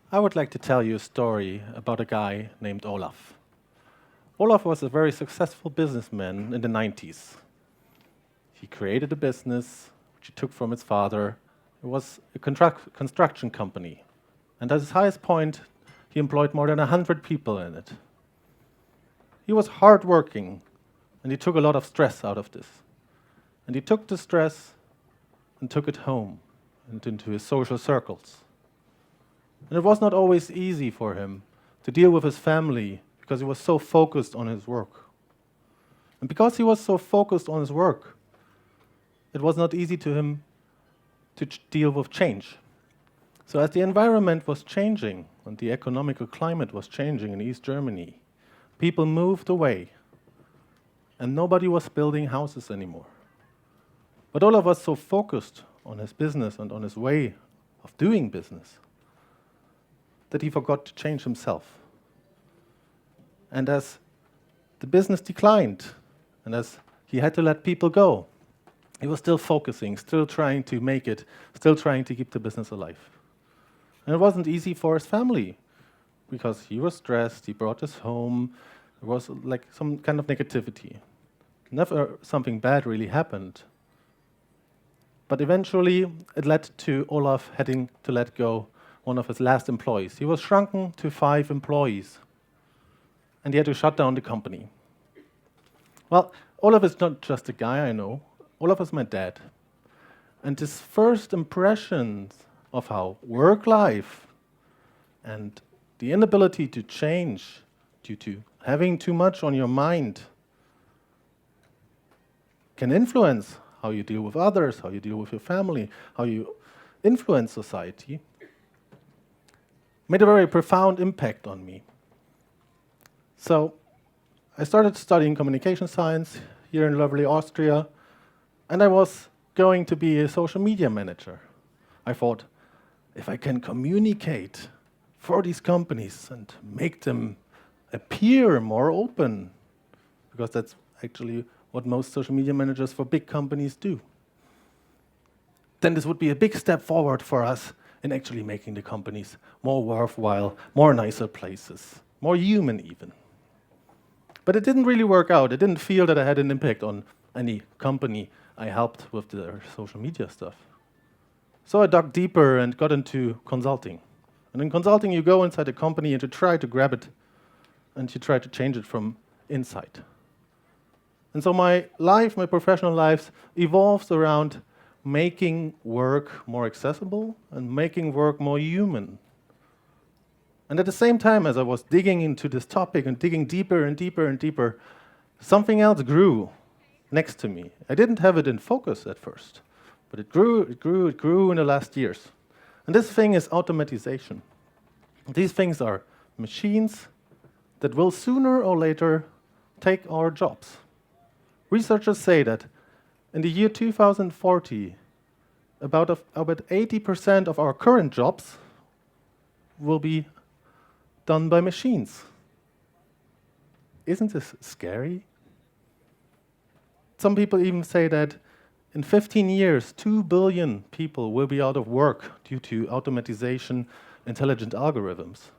I would like to tell you a story about a guy named Olaf. Olaf was a very successful businessman in the 90s. He created a business which he took from his father. It was a construction company. And at his highest point, he employed more than 100 people in it. He was hardworking, and he took a lot of stress out of this. And he took the stress and took it home and into his social circles. And it was not always easy for him to deal with his family because he was so focused on his work. And because he was so focused on his work, it was not easy to him to deal with change. So as the environment was changing and the economical climate was changing in East Germany, people moved away and nobody was building houses anymore. But Olaf was so focused on his business and on his way of doing business that he forgot to change himself. And as the business declined, and as he had to let people go, he was still focusing, still trying to make it, still trying to keep the business alive. And it wasn't easy for his family, because he was stressed, he brought us home, there was like some kind of negativity. Never something bad really happened. But eventually, it led to Olaf having to let go one of his last employees. He was shrunken to 5 employees, and he had to shut down the company. Well, Olaf is not just a guy I know. Olaf is my dad. And his first impressions of how work life and the inability to change due to having too much on your mind can influence how you deal with others, how you deal with your family, how you influence society, made a very profound impact on me. So I started studying communication science here in lovely Austria, and I was going to be a social media manager. I thought, if I can communicate for these companies and make them appear more open, because that's actually what most social media managers for big companies do, then this would be a big step forward for us in actually making the companies more worthwhile, more nicer places, more human even. But it didn't really work out. I didn't feel that I had an impact on any company I helped with their social media stuff. So I dug deeper and got into consulting. And in consulting, you go inside a company and you try to grab it and you try to change it from inside. And so my life, my professional life, evolves around making work more accessible and making work more human. And at the same time, as I was digging into this topic and digging deeper and deeper and deeper, something else grew next to me. I didn't have it in focus at first, but it grew in the last years. And this thing is automatization. These things are machines that will sooner or later take our jobs. Researchers say that in the year 2040, about 80% of our current jobs will be done by machines. Isn't this scary? Some people even say that in 15 years, 2 billion people will be out of work due to automatization, intelligent algorithms.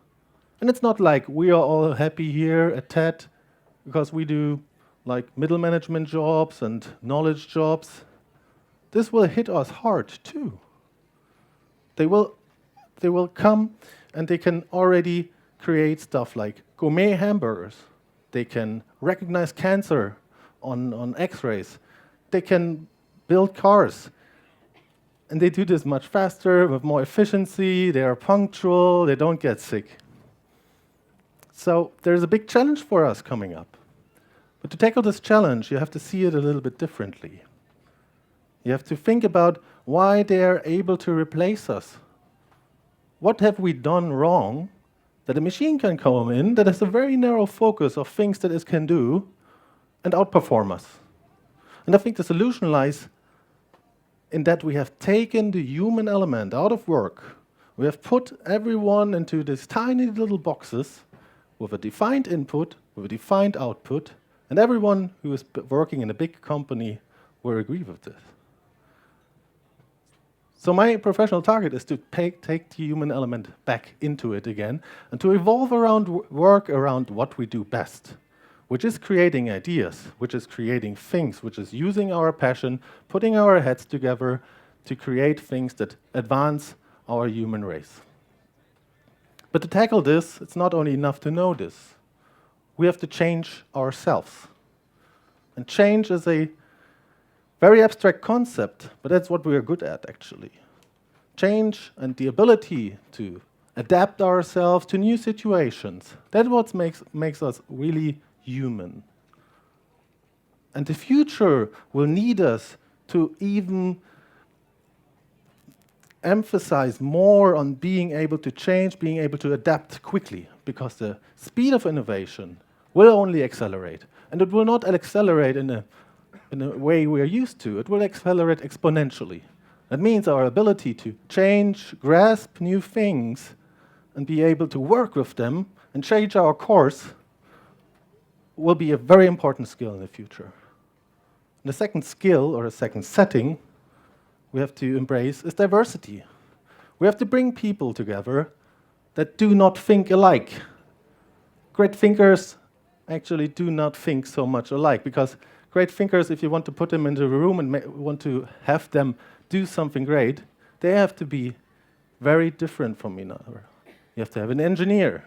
And it's not like we are all happy here at TED because we do like middle management jobs and knowledge jobs. This will hit us hard too. They will come and they can already create stuff like gourmet hamburgers. They can recognize cancer on X-rays. They can build cars. And they do this much faster, with more efficiency, they are punctual, they don't get sick. So there's a big challenge for us coming up. But to tackle this challenge, you have to see it a little bit differently. You have to think about why they are able to replace us. What have we done wrong that a machine can come in that has a very narrow focus of things that it can do and outperform us? And I think the solution lies in that we have taken the human element out of work. We have put everyone into these tiny little boxes with a defined input, with a defined output, and everyone who is working in a big company will agree with this. So my professional target is to take the human element back into it again and to evolve around work around what we do best, which is creating ideas, which is creating things, which is using our passion, putting our heads together to create things that advance our human race. But to tackle this, it's not only enough to know this. We have to change ourselves. And change is a very abstract concept, but that's what we are good at, actually. Change and the ability to adapt ourselves to new situations, that's what makes us really human. And the future will need us to even emphasize more on being able to change, being able to adapt quickly, because the speed of innovation will only accelerate. And it will not accelerate in a way we are used to. It will accelerate exponentially. That means our ability to change, grasp new things, and be able to work with them and change our course will be a very important skill in the future. And the second skill, or a second setting, we have to embrace is diversity. We have to bring people together that do not think alike. Great thinkers actually do not think so much alike, because great thinkers, if you want to put them into a room and want to have them do something great, they have to be very different from each other. You have to have an engineer,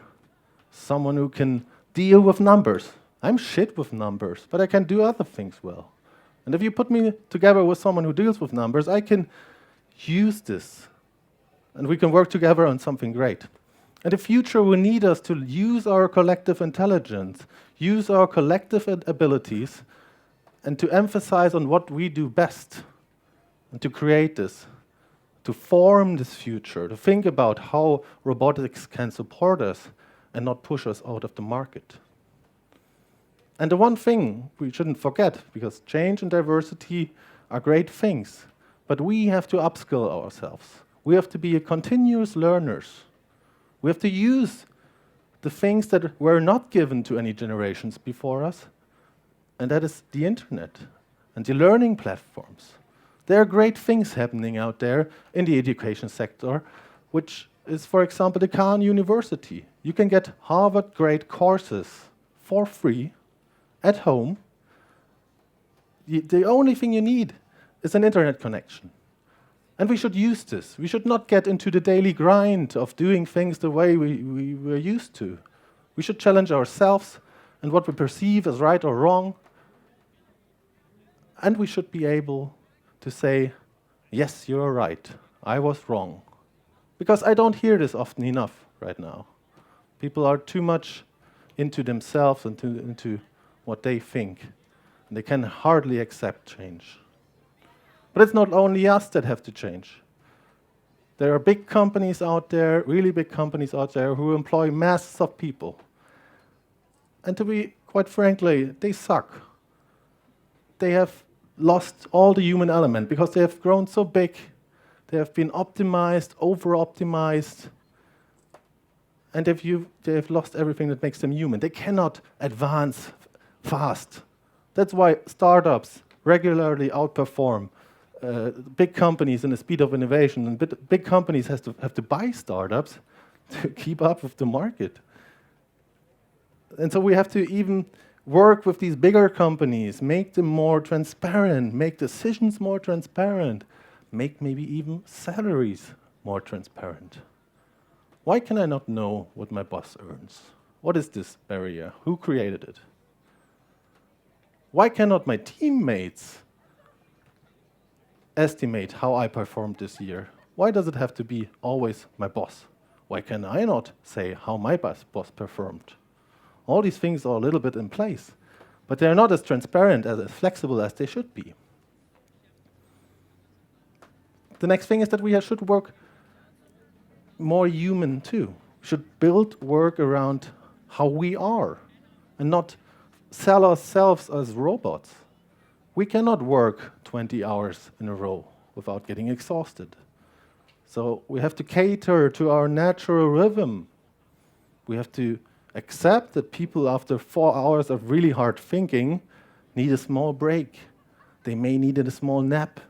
someone who can deal with numbers. I'm shit with numbers, but I can do other things well. And if you put me together with someone who deals with numbers, I can use this, and we can work together on something great. And the future will need us to use our collective intelligence, use our collective abilities, and to emphasize on what we do best, and to create this, to form this future, to think about how robotics can support us and not push us out of the market. And the one thing we shouldn't forget, because change and diversity are great things, but we have to upskill ourselves. We have to be continuous learners. We have to use the things that were not given to any generations before us, and that is the internet and the learning platforms. There are great things happening out there in the education sector, which is, for example, the Khan University. You can get Harvard-grade courses for free at home. The only thing you need is an internet connection. And we should use this. We should not get into the daily grind of doing things the way we were used to. We should challenge ourselves and what we perceive as right or wrong. And we should be able to say, yes, you're right, I was wrong. Because I don't hear this often enough right now. People are too much into themselves and into what they think. And they can hardly accept change. But it's not only us that have to change. There are big companies out there, really big companies out there, who employ masses of people. And to be quite frankly, they suck. They have lost all the human element because they have grown so big. They have been optimized, over-optimized, and they have lost everything that makes them human. They cannot advance fast. That's why startups regularly outperform big companies in the speed of innovation, and big companies have to buy startups to keep up with the market. And so we have to even work with these bigger companies, make them more transparent, make decisions more transparent, make maybe even salaries more transparent. Why can I not know what my boss earns? What is this barrier? Who created it? Why cannot my teammates estimate how I performed this year? Why does it have to be always my boss? Why can I not say how my boss performed? All these things are a little bit in place, but they're not as transparent, as flexible as they should be. The next thing is that we should work more human too. We should build work around how we are and not sell ourselves as robots. We cannot work 20 hours in a row without getting exhausted. So we have to cater to our natural rhythm. We have to accept that people after 4 hours of really hard thinking need a small break. They may need a small nap.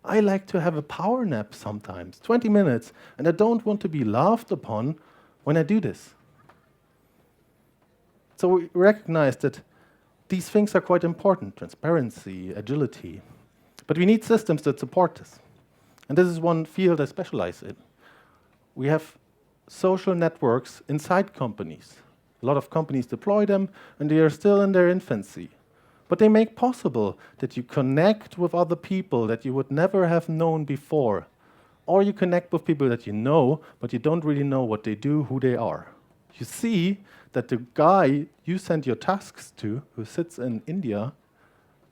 I like to have a power nap sometimes, 20 minutes, and I don't want to be laughed upon when I do this. So we recognize that these things are quite important, transparency, agility. But we need systems that support this. And this is one field I specialize in. We have social networks inside companies. A lot of companies deploy them, and they are still in their infancy. But they make possible that you connect with other people that you would never have known before. Or you connect with people that you know, but you don't really know what they do, who they are. You see that the guy you send your tasks to, who sits in India,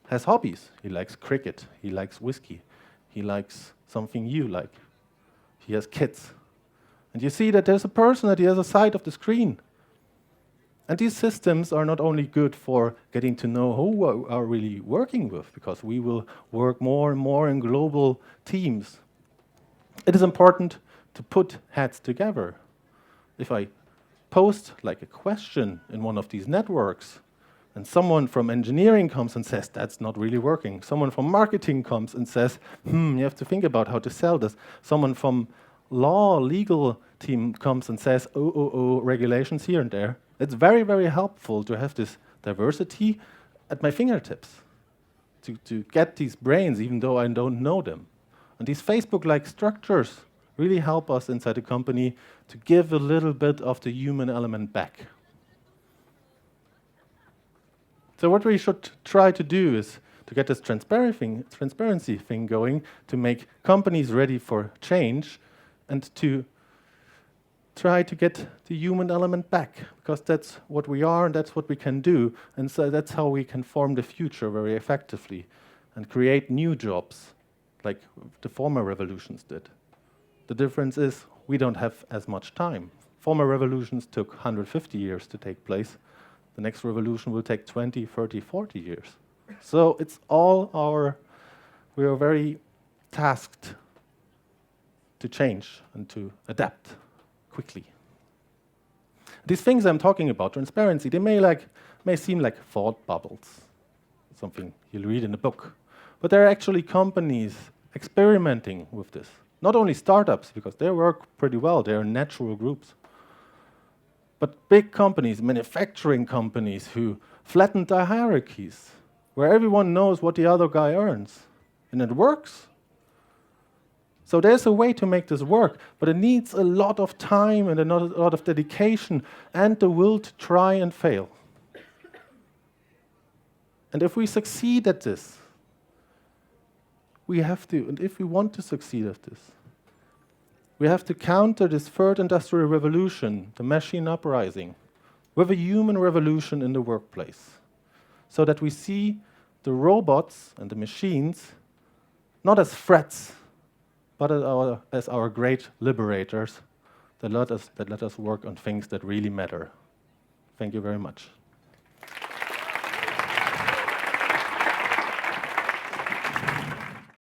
has hobbies. He likes cricket, he likes whiskey, he likes something you like. He has kids. And you see that there's a person at the other side of the screen. And these systems are not only good for getting to know who we are really working with, because we will work more and more in global teams. It is important to put heads together. If I post like a question in one of these networks, and someone from engineering comes and says, that's not really working. Someone from marketing comes and says, you have to think about how to sell this. Someone from legal team comes and says, regulations here and there. It's very, very helpful to have this diversity at my fingertips, to get these brains, even though I don't know them. And these Facebook-like structures really help us inside the company to give a little bit of the human element back. So what we should try to do is to get this transparency thing going, to make companies ready for change, and to try to get the human element back, because that's what we are and that's what we can do. And so that's how we can form the future very effectively and create new jobs, like the former revolutions did. The difference is we don't have as much time. Former revolutions took 150 years to take place. The next revolution will take 20, 30, 40 years. So it's we are very tasked to change and to adapt quickly. These things I'm talking about, transparency, they may seem like thought bubbles, something you'll read in a book. But there are actually companies experimenting with this. Not only startups, because they work pretty well, they are natural groups. But big companies, manufacturing companies who flattened their hierarchies, where everyone knows what the other guy earns. And it works. So there's a way to make this work, but it needs a lot of time and a lot of dedication and the will to try and fail. And if we succeed at this, we have to, and if we want to succeed at this, we have to counter this third industrial revolution, the machine uprising, with a human revolution in the workplace, so that we see the robots and the machines not as threats, but as our great liberators that let us work on things that really matter. Thank you very much.